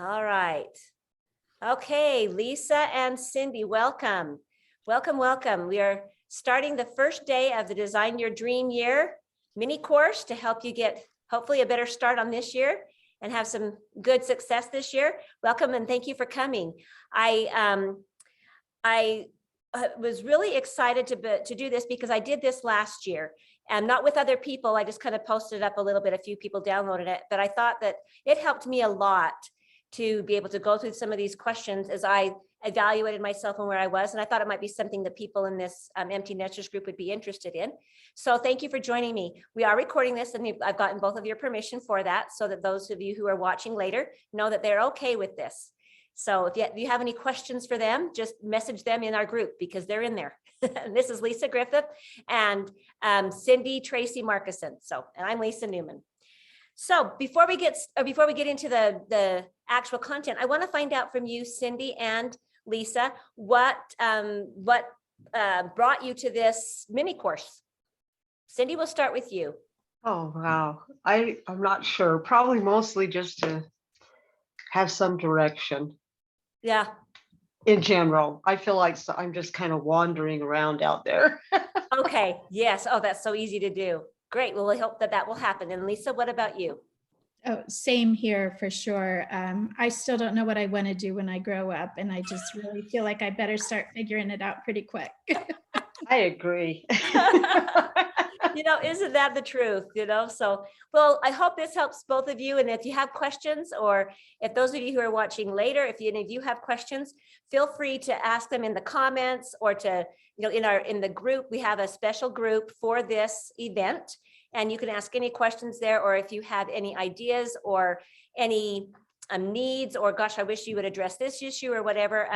All right. Okay, Lisa and Cindy, welcome. Welcome, welcome. We are starting the first day of the Design Your Dream Year mini course to help you get hopefully a better start on this year and have some good success this year. Welcome and thank you for coming. I was really excited to do this because I did this last year and not with other people. I just kind of posted it up a little bit. A few people downloaded it, but I thought that it helped me a lot to be able to go through some of these questions as I evaluated myself and where I was. And I thought it might be something that people in this Empty Nesters group would be interested in. So thank you for joining me. We are recording this and I've gotten both of your permission for that so that those of you who are watching later know that they're okay with this. So if you have any questions for them, just message them in our group because they're in there. This is Lisa Griffith and Cindy Tracy Markison. And I'm Lisa Newman. So before we get into the actual content, I want to find out from you, Cindy and Lisa, what brought you to this mini course. Cindy, we'll start with you. Oh, wow. I'm not sure. Probably mostly just to have some direction. Yeah. In general, I feel like I'm just kind of wandering around out there. Okay. Yes. Oh, that's so easy to do. Great. Well, we hope that will happen. And Lisa, what about you? Oh, same here for sure. I still don't know what I want to do when I grow up, and I just really feel like I better start figuring it out pretty quick. I agree. Isn't that the truth? So, well, I hope this helps both of you. And if you have questions, or if those of you who are watching later, if any of you have questions, feel free to ask them in the comments or to, in the group. We have a special group for this event, and you can ask any questions there, or if you have any ideas or any needs, or gosh, I wish you would address this issue or whatever,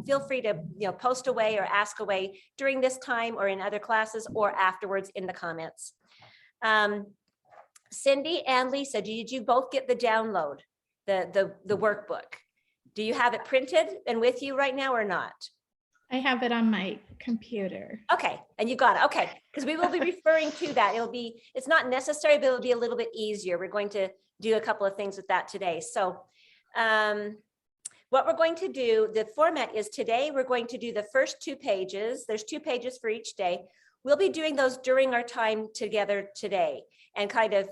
feel free to post away or ask away during this time or in other classes or afterwards in the comments. Cindy and Lisa, did you both get the download, the workbook? Do you have it printed and with you right now or not? I have it on my computer. Okay, and you got it. Okay, because we will be referring to that. It's not necessary, but it'll be a little bit easier. We're going to do a couple of things with that today. So what we're going to do, the format is today, we're going to do the first 2 pages. There's 2 pages for each day. We'll be doing those during our time together today and kind of,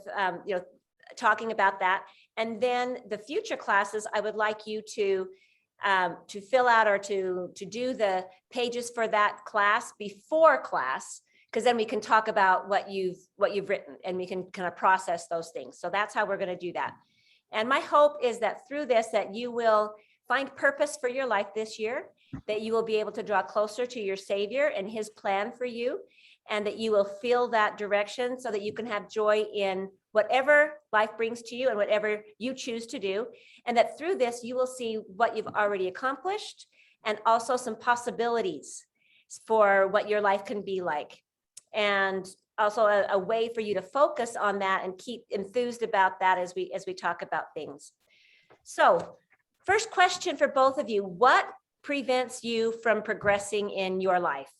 talking about that. And then the future classes, I would like you to fill out or to do the pages for that class before class, because then we can talk about what you've written and we can kind of process those things. So that's how we're going to do that. And my hope is that through this, that you will find purpose for your life this year, that you will be able to draw closer to your Savior and his plan for you, and that you will feel that direction so that you can have joy in whatever life brings to you and whatever you choose to do. And that through this, you will see what you've already accomplished and also some possibilities for what your life can be like. And also a way for you to focus on that and keep enthused about that as we talk about things. So first question for both of you, what prevents you from progressing in your life?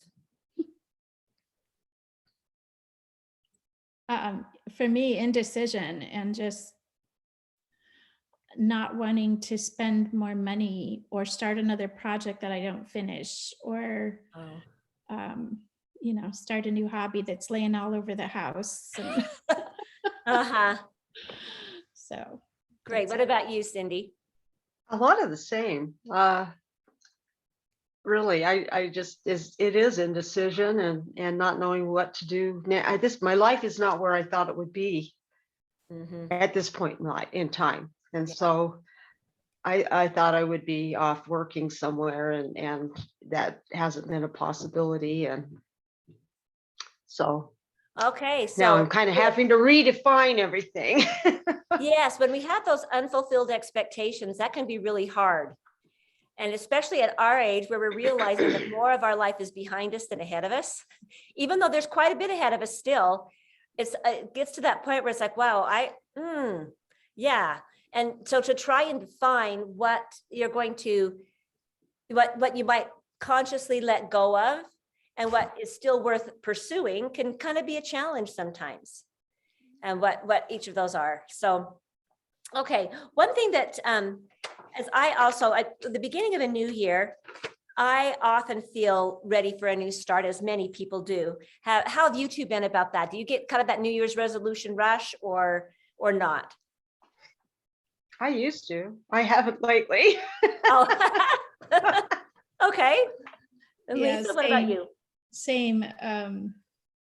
For me, indecision and just not wanting to spend more money or start another project that I don't finish, or start a new hobby that's laying all over the house. So great. What about you, Cindy? A lot of the same. Really, I just it is indecision and not knowing what to do. My life is not where I thought it would be at this point in time, and so I thought I would be off working somewhere, and that hasn't been a possibility, and so okay. So now I'm kind of having to redefine everything. Yes, when we have those unfulfilled expectations, that can be really hard. And especially at our age, where we're realizing that more of our life is behind us than ahead of us, even though there's quite a bit ahead of us still, it gets to that point where it's like, wow, yeah. And so to try and define what you're going to, what you might consciously let go of and what is still worth pursuing can kind of be a challenge sometimes, and what each of those are. So, okay, one thing that as I also, at the beginning of a new year, I often feel ready for a new start, as many people do. How have you two been about that? Do you get kind of that New Year's resolution rush or not? I used to. I haven't lately. Oh, okay. And Yeah, Lisa, what about same. you? Same.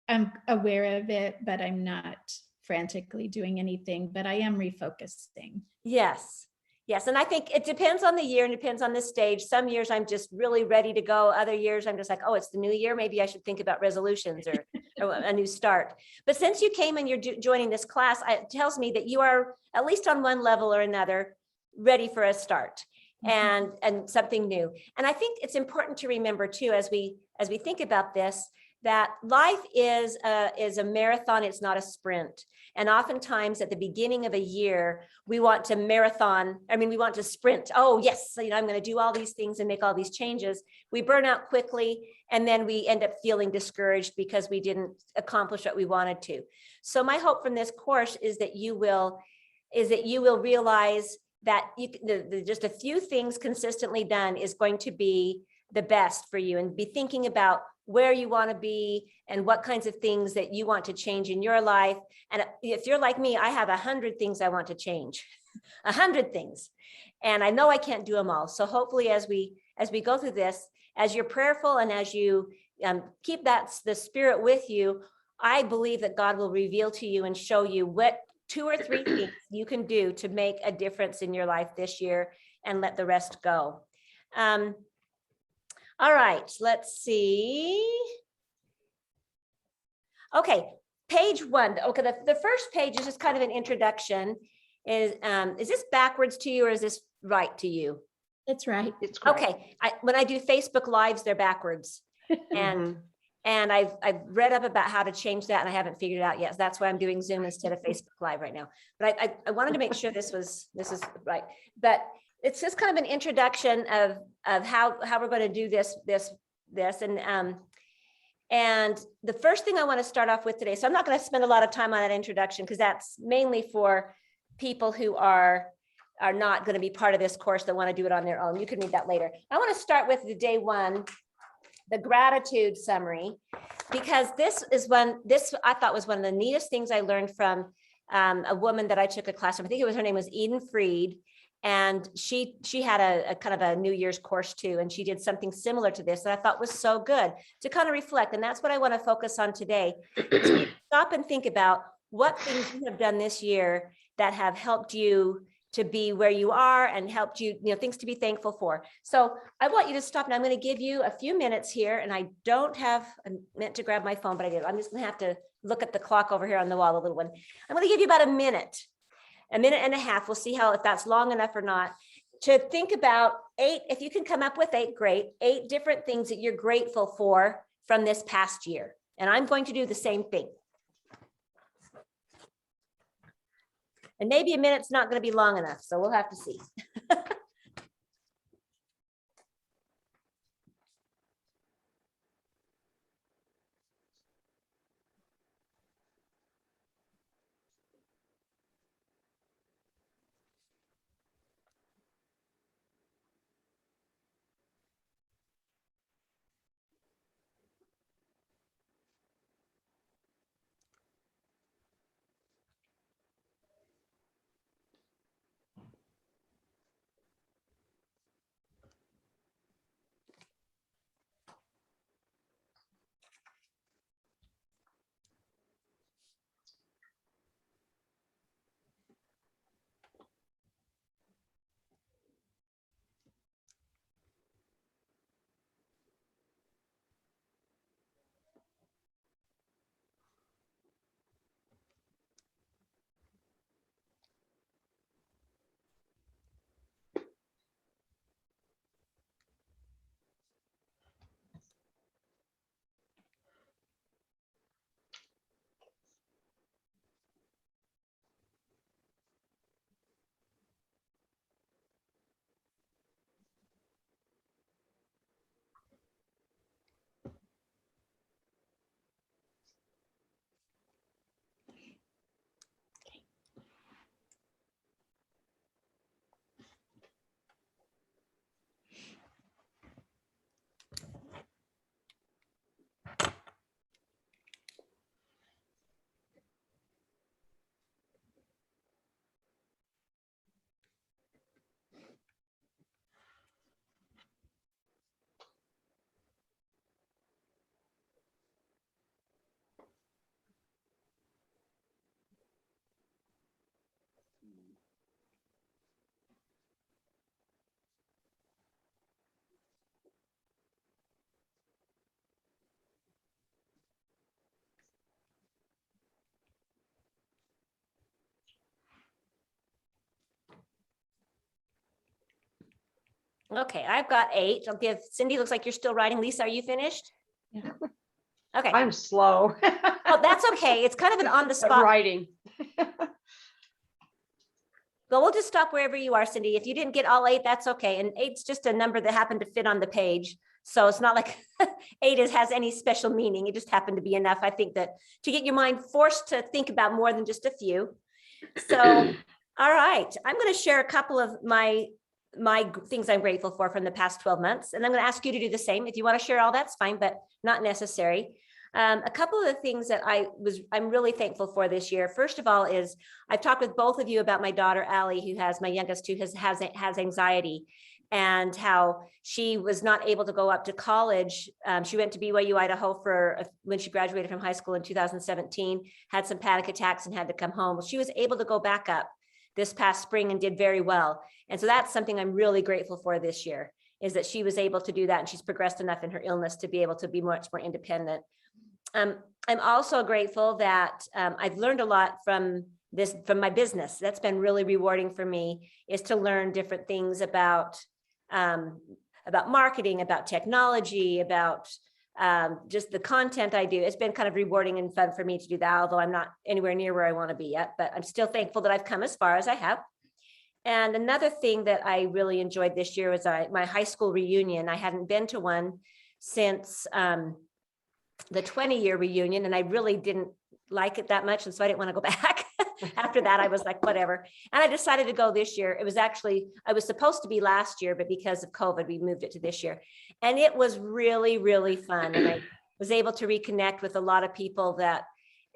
I'm aware of it, but I'm not frantically doing anything, but I am refocusing. Yes. Yes. And I think it depends on the year and depends on the stage. Some years I'm just really ready to go. Other years I'm just like, oh, it's the new year. Maybe I should think about resolutions or a new start. But since you came and you're joining this class, it tells me that you are at least on one level or another ready for a start and something new. And I think it's important to remember too, as we think about this, that life is a marathon. It's not a sprint. And oftentimes at the beginning of a year, we want to marathon. I mean, we want to sprint. Oh, yes, I'm going to do all these things and make all these changes. We burn out quickly, and then we end up feeling discouraged because we didn't accomplish what we wanted to. So my hope from this course is that you will realize that just a few things consistently done is going to be the best for you, and be thinking about where you want to be and what kinds of things that you want to change in your life. And if you're like me, I have 100 things I want to change, 100 things. And I know I can't do them all. So hopefully as we go through this, as you're prayerful and as you keep the spirit with you, I believe that God will reveal to you and show you what 2 or 3 things you can do to make a difference in your life this year, and let the rest go. All right, let's see. Okay, page 1. Okay, the first page is just kind of an introduction. Is this backwards to you or is this right to you? It's right. It's correct. Okay, when I do Facebook Lives, they're backwards. And I've read up about how to change that, and I haven't figured it out yet. So that's why I'm doing Zoom instead of Facebook Live right now. But I wanted to make sure this is right. But it's just kind of an introduction of how we're going to do this. And the first thing I want to start off with today, so I'm not going to spend a lot of time on that introduction because that's mainly for people who are not going to be part of this course that want to do it on their own. You can read that later. I want to start with the day 1, the gratitude summary, because this I thought was one of the neatest things I learned from a woman that I took a class from. I think her name was Eden Freed. And she had a kind of a New Year's course too. And she did something similar to this that I thought was so good to kind of reflect. And that's what I want to focus on today. Stop and think about what things you have done this year that have helped you to be where you are and helped you, things to be thankful for. So I want you to stop, and I'm going to give you a few minutes here. And I meant to grab my phone, but I did. I'm just going to have to look at the clock over here on the wall, the little one. I'm going to give you about a minute and a half. We'll see if that's long enough or not, to think about 8, if you can come up with 8, great, 8 different things that you're grateful for from this past year. And I'm going to do the same thing. And maybe a minute's not going to be long enough, so we'll have to see. Okay, I've got 8. I'll give Cindy, looks like you're still writing. Lisa, are you finished? Yeah. Okay, I'm slow. oh, that's okay. It's kind of an on the At spot. writing. But we'll just stop wherever you are, Cindy. If you didn't get all 8, that's okay. And 8's just a number that happened to fit on the page. So it's not like 8 has any special meaning. It just happened to be enough. I think that to get your mind forced to think about more than just a few. So, all right, I'm going to share a couple of my things I'm grateful for from the past 12 months. And I'm going to ask you to do the same. If you want to share all, that's fine, but not necessary. A couple of the things that I'm really thankful for this year. First of all, is I've talked with both of you about my daughter, Allie, who has my youngest, who has anxiety, and how she was not able to go up to college. She went to BYU, Idaho when she graduated from high school in 2017, had some panic attacks and had to come home. Well, she was able to go back up this past spring and did very well. And so that's something I'm really grateful for this year, is that she was able to do that. And she's progressed enough in her illness to be able to be much more independent. I'm also grateful that I've learned a lot from my business. That's been really rewarding for me, is to learn different things about marketing, about technology, about just the content I do. It's been kind of rewarding and fun for me to do that, although I'm not anywhere near where I want to be yet, but I'm still thankful that I've come as far as I have. And another thing that I really enjoyed this year was my high school reunion. I hadn't been to one since the 20-year reunion, and I really didn't like it that much, and so I didn't want to go back. After that, I was like, whatever. And I decided to go this year. It was actually, I was supposed to be last year, but because of COVID, we moved it to this year. And it was really, really fun. And I was able to reconnect with a lot of people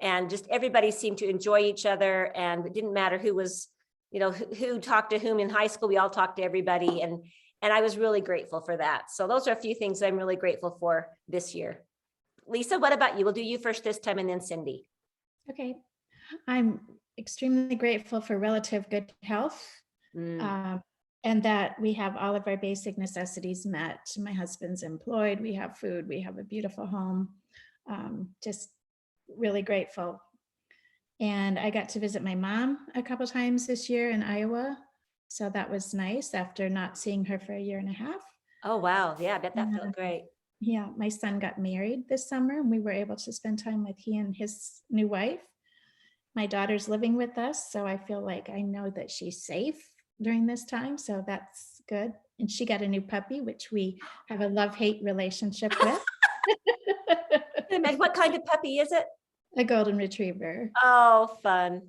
and just everybody seemed to enjoy each other. And it didn't matter who was, who talked to whom in high school. We all talked to everybody. And I was really grateful for that. So those are a few things I'm really grateful for this year. Lisa, what about you? We'll do you first this time, and then Cindy. Okay. I'm extremely grateful for relative good health, and that we have all of our basic necessities met. My husband's employed, we have food, we have a beautiful home. Just really grateful. And I got to visit my mom a couple times this year in Iowa. So that was nice after not seeing her for a year and a half. Oh, wow. Yeah, I bet that felt great. Yeah, my son got married this summer and we were able to spend time with he and his new wife. My daughter's living with us, so I feel like I know that she's safe during this time, so that's good. And she got a new puppy, which we have a love-hate relationship with. What kind of puppy is it? A golden retriever. Oh, fun.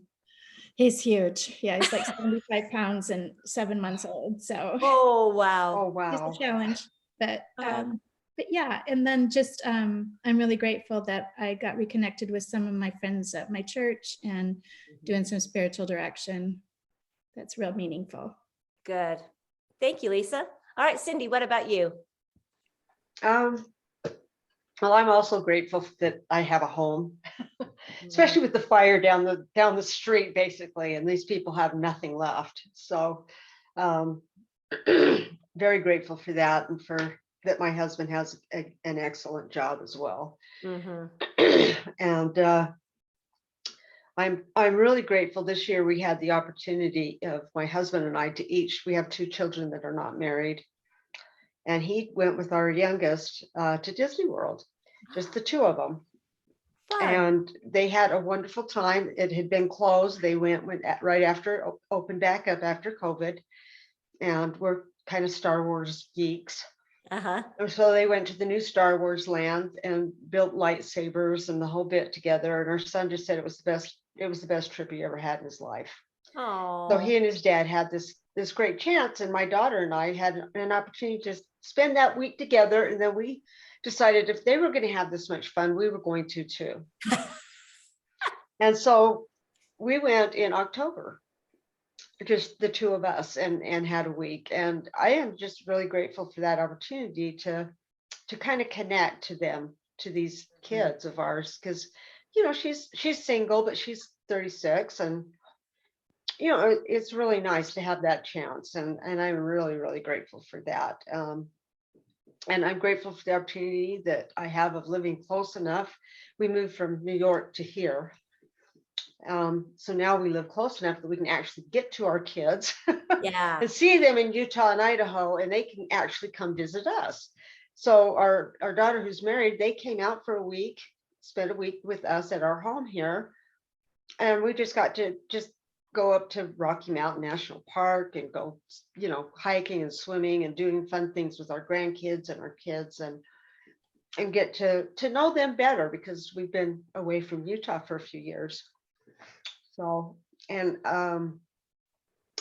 He's huge. Yeah, he's like 75 pounds and 7 months old, so Oh, wow. Oh, wow. it's a challenge. But yeah, and then just I'm really grateful that I got reconnected with some of my friends at my church and doing some spiritual direction. That's real meaningful. Good. Thank you, Lisa. All right, Cindy, what about you? Well, I'm also grateful that I have a home, especially with the fire down the street, basically, and these people have nothing left. So very grateful for that, and for that my husband has an excellent job as well. And I'm really grateful. This year we had the opportunity of my husband and I we have 2 children that are not married, and he went with our youngest to Disney World, just the 2 of them. Fun. And they had a wonderful time. It had been closed. They went right after opened back up after COVID, and we're kind of Star Wars geeks. So they went to the new Star Wars land and built lightsabers and the whole bit together. And our son just said it was the best trip he ever had in his life. Oh. So he and his dad had this great chance, and my daughter and I had an opportunity to spend that week together. And then we decided if they were going to have this much fun, we were going to too. And so we went in October, just the 2 of us, and had a week. And I am just really grateful for that opportunity to kind of connect to them, to these kids of ours, because she's single, but she's 36, and it's really nice to have that chance, and I'm really, really grateful for that. And I'm grateful for the opportunity that I have of living close enough. We moved from New York to here, So now we live close enough that we can actually get to our kids Yeah. and see them in Utah and Idaho, and they can actually come visit us. So our daughter who's married, they came out for a week, spent a week with us at our home here, and we just got to just go up to Rocky Mountain National Park and go, hiking and swimming and doing fun things with our grandkids and our kids, and get to know them better because we've been away from Utah for a few years. So, and I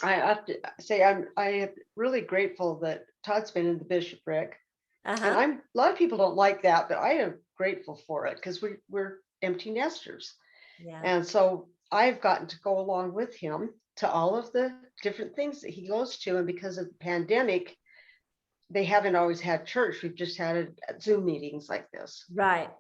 have to say I am really grateful that Todd's been in the bishopric, and Uh-huh. a lot of people don't like that, but I am grateful for it because we're empty nesters. Yeah. And so I've gotten to go along with him to all of the different things that he goes to. And because of the pandemic, they haven't always had church. We've just had Zoom meetings like this. Right.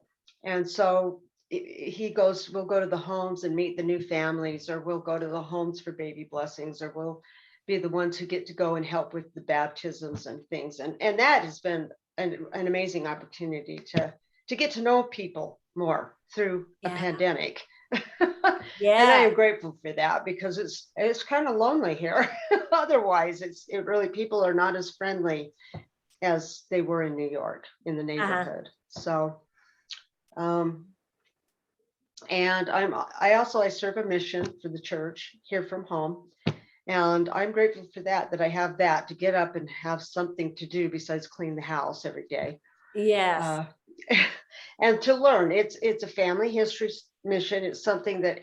And so we'll go to the homes and meet the new families, or we'll go to the homes for baby blessings, or we'll be the ones who get to go and help with the baptisms and things. And that has been an amazing opportunity to get to know people more through a Yeah. pandemic. Yeah. And I am grateful for that because it's kind of lonely here. Otherwise, it really, people are not as friendly as they were in New York in the neighborhood. So, and I serve a mission for the church here from home. And I'm grateful for that I have that to get up and have something to do besides clean the house every day. Yes. And to learn, it's a family history mission. It's something that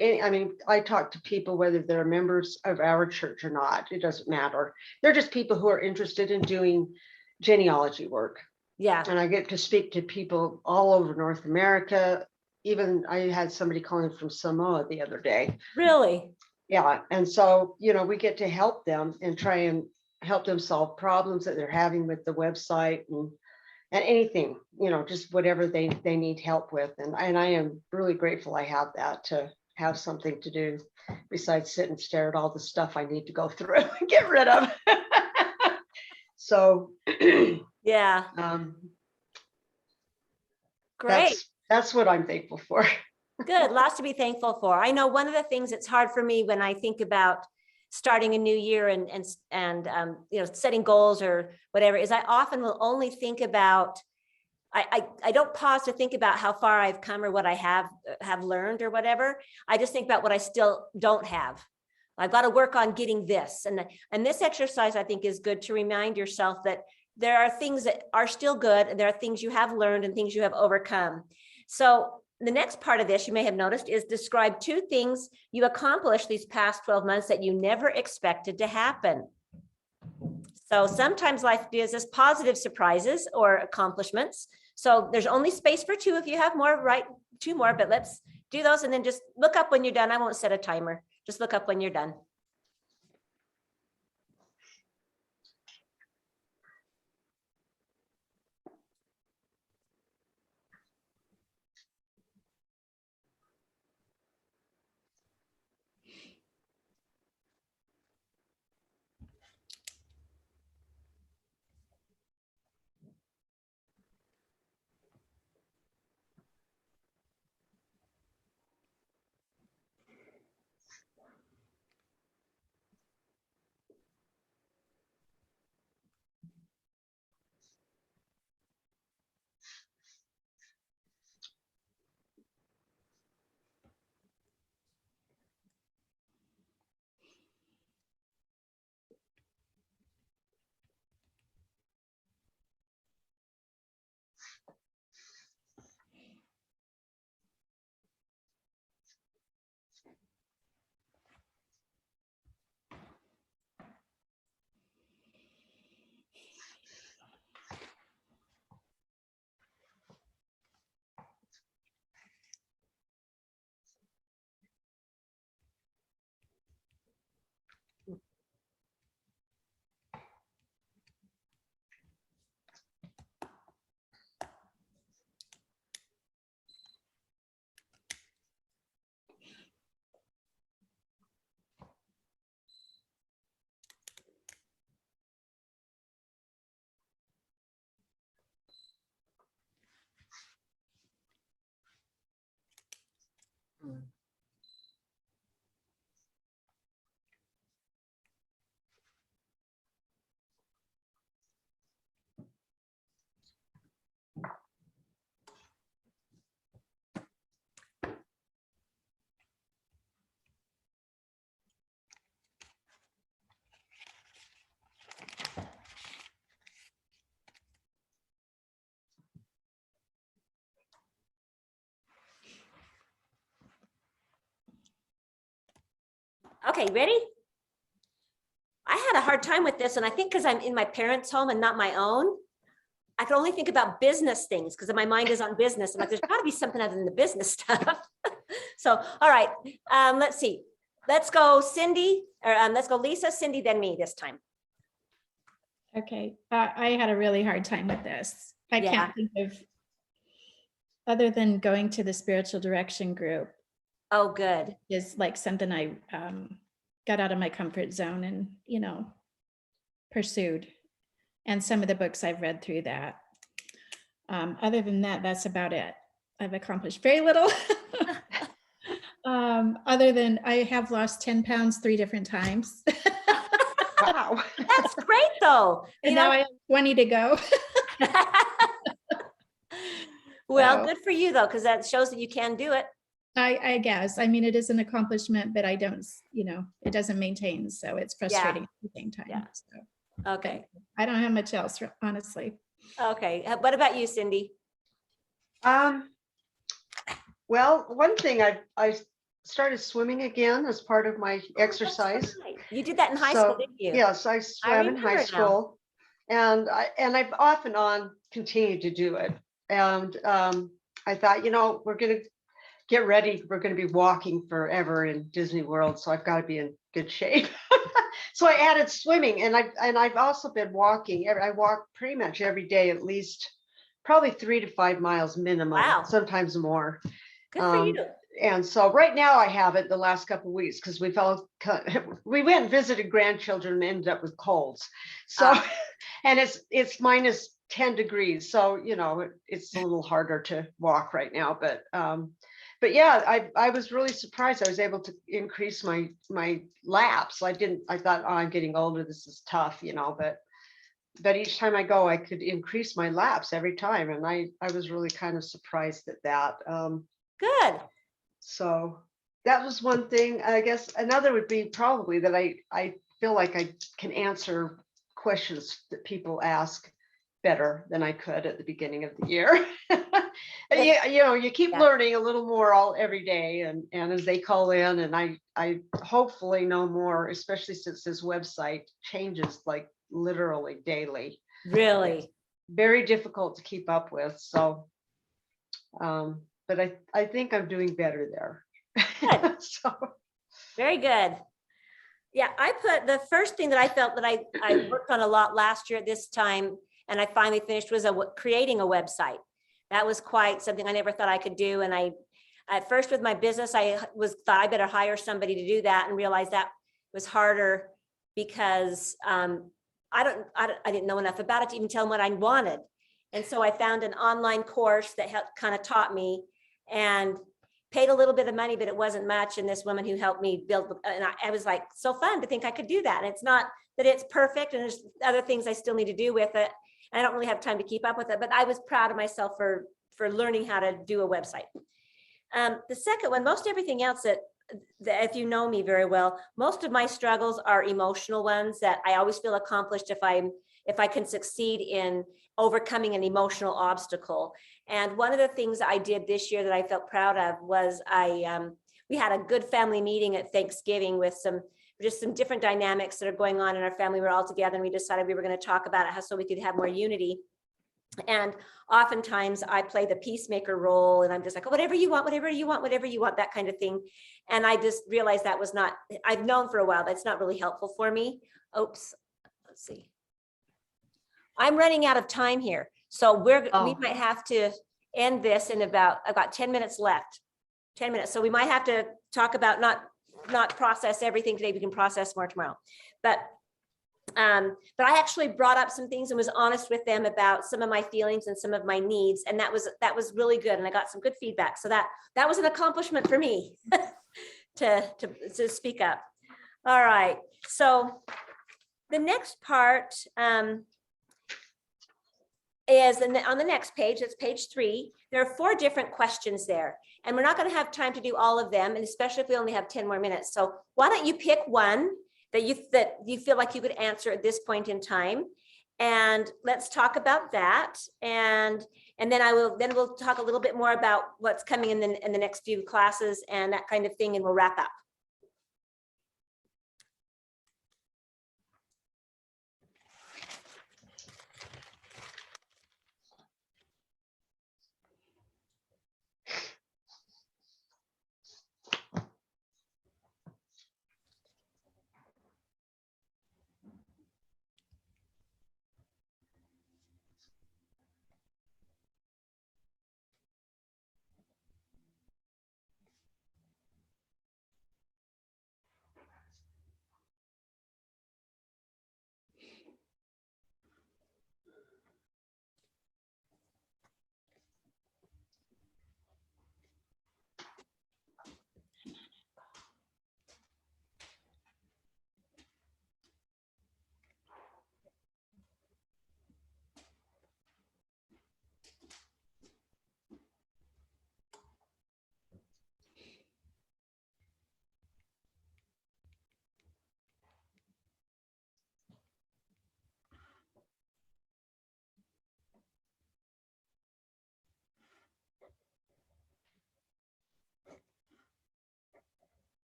I talk to people whether they're members of our church or not. It doesn't matter. They're just people who are interested in doing genealogy work. Yeah. And I get to speak to people all over North America. Even I had somebody calling from Samoa the other day. Really? Yeah. And so, we get to help them and try and help them solve problems that they're having with the website and anything, just whatever they need help with. And I am really grateful I have that, to have something to do besides sit and stare at all the stuff I need to go through and get rid of. So Yeah. Great. That's what I'm thankful for. Good. Lots to be thankful for. I know one of the things that's hard for me when I think about starting a new year and setting goals or whatever is I often will only think about, I don't pause to think about how far I've come or what I have learned or whatever. I just think about what I still don't have. I've got to work on getting this. And this exercise, I think, is good to remind yourself that there are things that are still good, and there are things you have learned and things you have overcome. So the next part of this, you may have noticed, is describe 2 things you accomplished these past 12 months that you never expected to happen. So sometimes life gives us positive surprises or accomplishments. So there's only space for 2. If you have more, write 2 more, but let's do those and then just look up when you're done. I won't set a timer. Just look up when you're done. Okay, ready? I had a hard time with this, and I think because I'm in my parents' home and not my own, I could only think about business things because my mind is on business. I'm like, there's got to be something other than the business stuff. So, all right, let's see. Let's go Cindy, or let's go Lisa, Cindy, then me this time. Okay, I had a really hard time with this. I Yeah. can't think of, other than going to the spiritual direction group, Oh, good. is like something I got out of my comfort zone and, you know, pursued. And some of the books I've read through that. Other than that, that's about it. I've accomplished very little. Other than I have lost 10 pounds 3 different times. Wow. That's great, though. And You now know, I have 20 to go. well, So- good for you, though, because that shows that you can do it. I guess. I mean, it is an accomplishment, but I don't, you know, it doesn't maintain. So it's frustrating at the same time. Yeah. So Okay. I don't have much else, honestly. Okay. What about you, Cindy? Well, one thing I started swimming again as part of my exercise. Right. You did that in high school, So, didn't you? yes, I swam in high remember now. school, and I've off and on continued to do it. And I thought, you know, we're gonna get ready. We're gonna be walking forever in Disney World, so I've got to be in good shape. So I added swimming, and I've also been walking. I walk pretty much every day, at least probably 3 to 5 miles minimum, Wow. sometimes more. Good for you. And so right now I have it the last couple of weeks because we went and visited grandchildren and ended up with colds. So, and it's minus 10 degrees. So, you know, it's a little harder to walk right now, but yeah, I was really surprised. I was able to increase my laps. I thought, oh, I'm getting older. This is tough, you know, but each time I go, I could increase my laps every time. And I was really kind of surprised at that. Good. So that was one thing. I guess another would be probably that I feel like I can answer questions that people ask better than I could at the beginning of the year. You know, you keep learning a little more every day, and as they call in, and I hopefully know more, especially since this website changes like literally daily. Really? Very difficult to keep up with. So but I think I'm doing better there. Good. So Very good. Yeah, I put the first thing that I felt that I worked on a lot last year at this time, and I finally finished, was creating a website. That was quite something I never thought I could do. And at first with my business, I thought I better hire somebody to do that, and realized that was harder because I didn't know enough about it to even tell them what I wanted. And so I found an online course that kind of taught me, and paid a little bit of money, but it wasn't much. And this woman who helped me build, and I was like, so fun to think I could do that. And it's not that it's perfect, and there's other things I still need to do with it. And I don't really have time to keep up with it, but I was proud of myself for learning how to do a website. The second one, most everything else that if you know me very well, most of my struggles are emotional ones that I always feel accomplished if I can succeed in overcoming an emotional obstacle. And one of the things I did this year that I felt proud of was we had a good family meeting at Thanksgiving with some different dynamics that are going on in our family. We're all together, and we decided we were going to talk about it so we could have more unity. And oftentimes I play the peacemaker role, and I'm just like, oh, whatever you want, whatever you want, whatever you want, that kind of thing. And I just realized that was not, I've known for a while, that's not really helpful for me. Oops, let's see. I'm running out of time here. So we might have to end this in I've got 10 minutes left, 10 minutes. So we might have to talk about not process everything today. We can process more tomorrow. But I actually brought up some things and was honest with them about some of my feelings and some of my needs. And that was really good. And I got some good feedback. So that was an accomplishment for me to speak up. All right. So the next part is on the next page, it's page 3. There are 4 different questions there, and we're not going to have time to do all of them, and especially if we only have 10 more minutes. So why don't you pick one that you feel like you could answer at this point in time, and let's talk about that. And then we'll talk a little bit more about what's coming in the next few classes and that kind of thing, and we'll wrap up.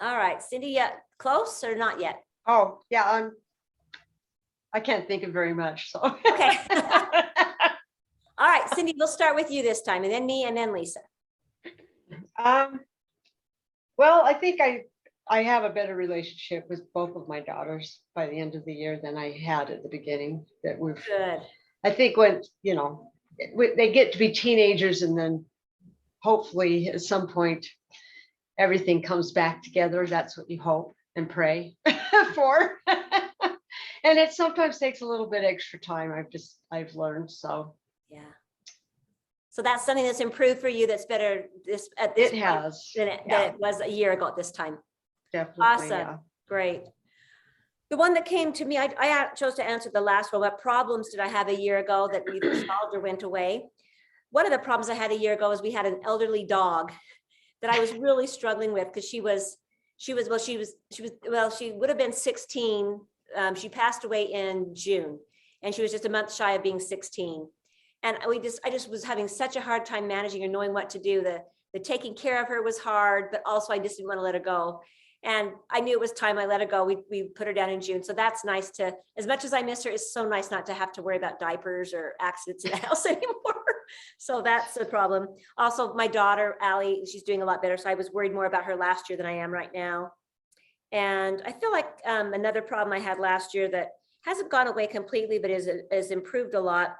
All right, Cindy, yet close or not yet? Oh, yeah, I can't think of very much, so. Okay. All right, Cindy, we'll start with you this time, and then me, and then Lisa. Well, I think I have a better relationship with both of my daughters by the end of the year than I had at the beginning. That we've, Good. I think when, they get to be teenagers, and then hopefully at some point, everything comes back together. That's what you hope and pray for. And it sometimes takes a little bit extra time. I've learned, so. Yeah. So that's something that's improved for you. That's better at this It point has, than it was a year ago at this time. definitely. Awesome. Yeah. Great. The one that came to me, I chose to answer the last one. What problems did I have a year ago that either solved or went away? One of the problems I had a year ago is we had an elderly dog that I was really struggling with, because she would have been 16. She passed away in June, and she was just a month shy of being 16. And I just was having such a hard time managing and knowing what to do. The taking care of her was hard, but also I just didn't want to let her go. And I knew it was time I let her go. We put her down in June. So that's nice to, as much as I miss her, it's so nice not to have to worry about diapers or accidents in the house anymore. So that's a problem. Also, my daughter, Allie, she's doing a lot better. So I was worried more about her last year than I am right now. And I feel like another problem I had last year that hasn't gone away completely, but is improved a lot,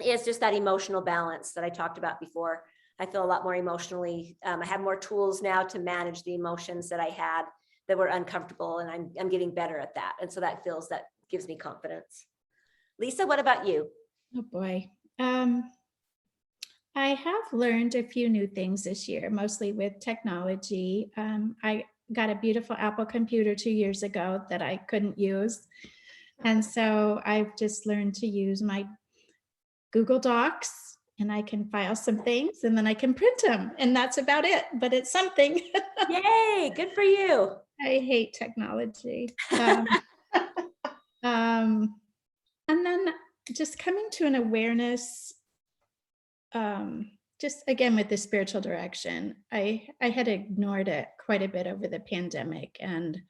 is just that emotional balance that I talked about before. I feel a lot more emotionally. I have more tools now to manage the emotions that I had that were uncomfortable, and I'm getting better at that. And so that gives me confidence. Lisa, what about you? Oh boy. I have learned a few new things this year, mostly with technology. I got a beautiful Apple computer 2 years ago that I couldn't use. And so I've just learned to use my Google Docs, and I can file some things and then I can print them, and that's about it, but it's something. Yay, good for you. I hate technology. And then just coming to an awareness, just again with the spiritual direction, I had ignored it quite a bit over the pandemic, and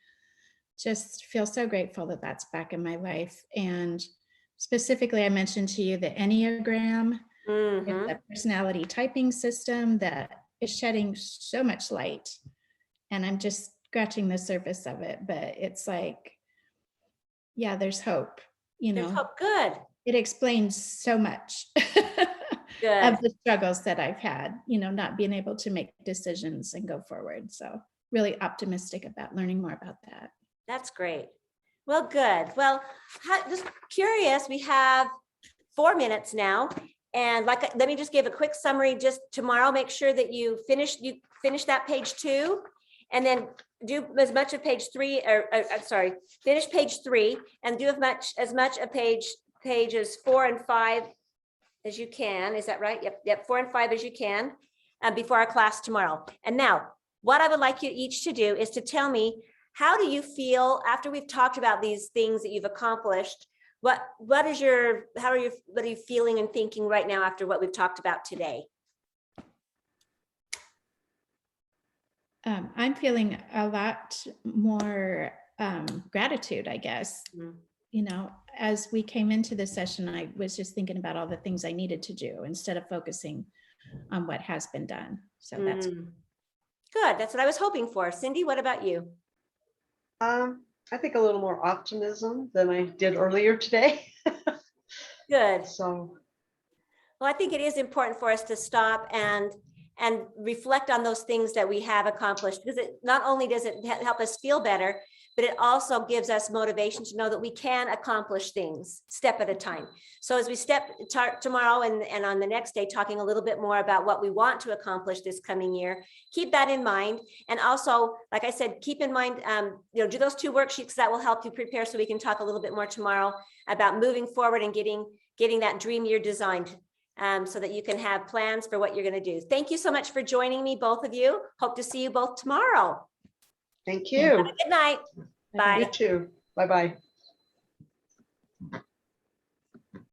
just feel so grateful that that's back in my life. And specifically, I mentioned to you the Enneagram. Mm-hmm. It's a personality typing system that is shedding so much light, and I'm just scratching the surface of it, but it's like, yeah, there's hope, There's hope. Good. It explains so much Good. of the struggles that I've had, not being able to make decisions and go forward. So really optimistic about learning more about that. That's great. Well, good. Well, just curious, we have 4 minutes now. And let me just give a quick summary. Just tomorrow, make sure that you finish that page 2, and then do as much of page 3, finish page 3 and do as much of pages 4 and 5 as you can. Is that right? Yep. 4 and 5 as you can before our class tomorrow. And now, what I would like you each to do is to tell me, how do you feel after we've talked about these things that you've accomplished? What are you feeling and thinking right now after what we've talked about today? I'm feeling a lot more gratitude, I guess. Mm-hmm. As we came into this session, I was just thinking about all the things I needed to do instead of focusing on what has been done. So that's good. That's what I was hoping for. Cindy, what about you? I think a little more optimism than I did earlier today. Good. So, well, I think it is important for us to stop and reflect on those things that we have accomplished, because it not only does it help us feel better, but it also gives us motivation to know that we can accomplish things step at a time. So as we tomorrow and on the next day, talking a little bit more about what we want to accomplish this coming year, keep that in mind. And also, like I said, keep in mind, do those 2 worksheets that will help you prepare, so we can talk a little bit more tomorrow about moving forward and getting that dream year designed, so that you can have plans for what you're going to do. Thank you so much for joining me, both of you. Hope to see you both tomorrow. thank you. Have a good night. Bye. You too. Bye-bye.